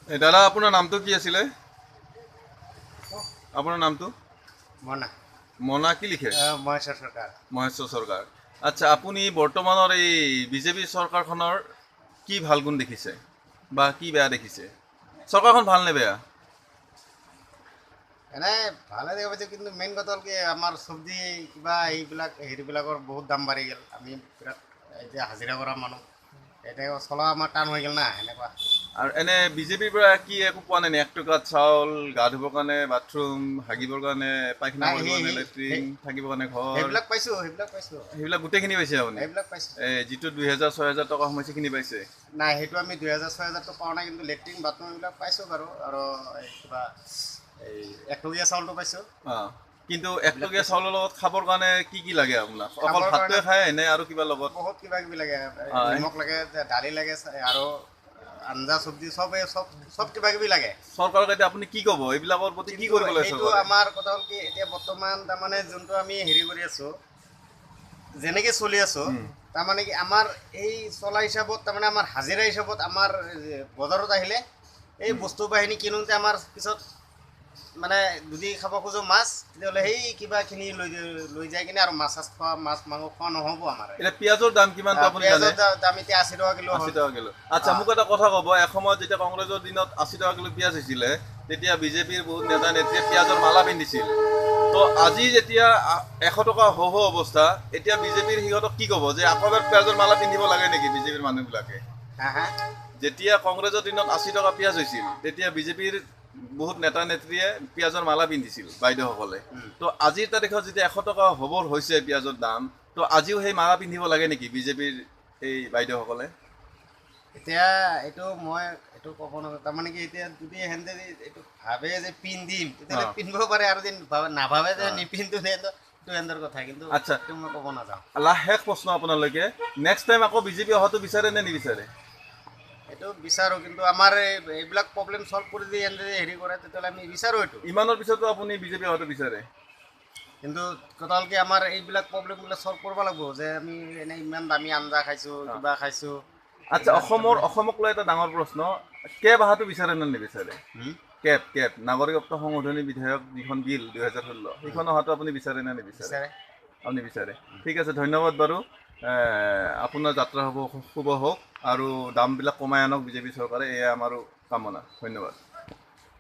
দাদা আপোনাৰ নামটো কি আছিলে? আপোনাৰ নামটো? মনা মনা কি লিখে? মহেশ্বৰ চৰকাৰ। মহেশ্বৰ চৰকাৰ। আচ্ছা, আপুনি বৰ্তমানৰ এই বিজেপি চৰকাৰখনৰ কি ভাল গুণ দেখিছে বা কি বেয়া দেখিছে? চৰকাৰখন ভাল নে বেয়া? এনে ভালে দেখা পাইছোঁ, কিন্তু মেইন কথা হ'ল কি আমাৰ চব্জি কিবা এইবিলাক হেৰিবিলাকৰ বহুত দাম বাঢ়ি গ'ল। আমি বিৰাট এতিয়া হাজিৰা কৰা মানুহ, এতিয়া চলা আমাৰ টান হৈ গ'ল না সেনেকুৱা। আৰু এনে বিজেপিৰ পৰা কি একো পোৱা নাই নি? 1 টকাত চাউল, গা ধুবৰ কাৰণে বাথৰুম, হাগিবৰ কাৰণে পায়খানা নাই কৰিবৰ কাৰণে লেট্ৰিন, থাকিবৰ কাৰণে ঘৰ, সেইবিলাক পাইছোঁ সেইবিলাক গোটেইখিনি পাইছে আপুনি? সেইবিলাক পাইছোঁ। যিটো 2,000-6,000 টকা সোমাইছে সেইখিনি পাইছে? নাই, সেইটো আমি 2,000-6,000টো পোৱা নাই, কিন্তু লেট্ৰিন বাথৰুম এইবিলাক পাইছোঁ বাৰু। আৰু এই কিবা এই 1 টকীয়া চাউলটো পাইছোঁ। অঁ, কিন্তু 1 টকীয়া চাউলৰ লগত খাবৰ কাৰণে কি কি লাগে আপোনাক? অকল খাবৰ ভাতটোৱে কাৰণে খায় নে আৰু কিবা লগত? বহুত কিবা কিবি লাগে, হয়। নিমখ লাগে, দালি লাগে, আৰু আঞ্জা চব্জি চব কিবা কিবি লাগে। চৰকাৰক এতিয়া আপুনি কি ক'ব? এইবিলাকৰ প্ৰতি কি কিন্তু কৰিব লাগে সেইটো চৰকাৰে? আমাৰ কথা হ'ল কি, এতিয়া বৰ্তমান তাৰমানে যোনটো আমি হেৰি কৰি আছোঁ, যেনেকৈ চলি আছোঁ, তাৰমানে কি আমাৰ এই চলা হিচাপত, তাৰমানে আমাৰ হাজিৰা হিচাপত আমাৰ বজাৰত আহিলে এই বস্তু বাহিনী কিনোতে আমাৰ পিছত মানে যদি খাব খোজো মাছ, তেতিয়াহ'লে সেই কিবাখিনি লৈ যায় কিনে আৰু মাছ মাংস খোৱা নহ'ব আমাৰ। এতিয়া পিঁয়াজৰ দাম কিমানটো আপুনি জানে? পিঁয়াজৰ দাম এতিয়া 80 টকা কিলো 80 হ'ল। টকা কিলো। আচ্ছা, মোক এটা কথা ক'ব, এসময়ত যেতিয়া কংগ্ৰেছৰ দিনত 80 টকা কিলো পিঁয়াজ হৈছিলে, তেতিয়া বিজেপিৰ বহুত নেতা নেত্ৰীয়ে পিঁয়াজৰ মালা পিন্ধিছিল। তো আজি যেতিয়া 100 টকা হওঁ অৱস্থা, এতিয়া বিজেপিৰ সিহঁতক কি ক'ব যে আকৌ এবাৰ পিঁয়াজৰ মালা পিন্ধিব লাগে নেকি বিজেপিৰ মানুহবিলাকে? হা হা যেতিয়া কংগ্ৰেছৰ দিনত 80 টকা পিঁয়াজ হৈছিল, তেতিয়া বিজেপিৰ বহুত নেতা নেত্ৰীয়ে পিঁয়াজৰ মালা পিন্ধিছিল, বাইদেউসকলে। তো আজিৰ তাৰিখত যেতিয়া 100 টকা হ'বৰ হৈছে পিঁয়াজৰ দাম, তো আজিও সেই মালা পিন্ধিব লাগে নেকি বিজেপিৰ এই বাইদেউসকলে? এতিয়া মই এইটো ক'ব নোৱাৰোঁ, তাৰমানে কি এতিয়া যদি সিহঁতে এইটো ভাবে যে পিন্ধিম, তেতিয়াহ'লে অঁ, পিন্ধিব পাৰে, আৰু যদি নাভাবে যে অঁ। নিপিন্ধো, সেইটো সিহঁতৰ কথা, কিন্তু আচ্ছা, সেইটো মই ক'ব নাযাওঁ। শেষ প্ৰশ্ন আপোনালৈকে, নেক্সট টাইম আকৌ বিজেপি অহাটো বিচাৰে নে নিবিচাৰে? এইটো বিচাৰোঁ, কিন্তু আমাৰ এইবিলাক প্ৰব্লেম চল্ভ কৰি যদি সিহঁতে হেৰি কৰে, তেতিয়াহ'লে আমি বিচাৰোঁ এইটো। ইমানৰ পিছতো আপুনি বিজেপি অহাটো বিচাৰে? কিন্তু কথা হ'ল কি, আমাৰ এইবিলাক প্ৰব্লেমবিলাক চল্ভ কৰিব লাগিব, যে আমি এনেই ইমান দামী আঞ্জা খাইছোঁ, অঁ। কিবা খাইছোঁ। আচ্ছা, এইবিলাক তাৰমানে অসমক লৈ এটা ডাঙৰ প্ৰশ্ন, কেব অহাটো বিচাৰে নে নিবিচাৰে? হুম, কেব নাগৰিকত্ব সংশোধনী বিধেয়ক যিখন বিল 2016, সেইখন অহাটো আপুনি বিচাৰে নে নিবিচাৰে? বিচাৰে। আপুনি বিচাৰে। ঠিক আছে, ধন্যবাদ বাৰু। আপোনাৰ যাত্ৰা শুভ হওক, আৰু দামবিলাক কমাই আনক বিজেপি চৰকাৰে, এয়া আমাৰো কামনা। ধন্যবাদ।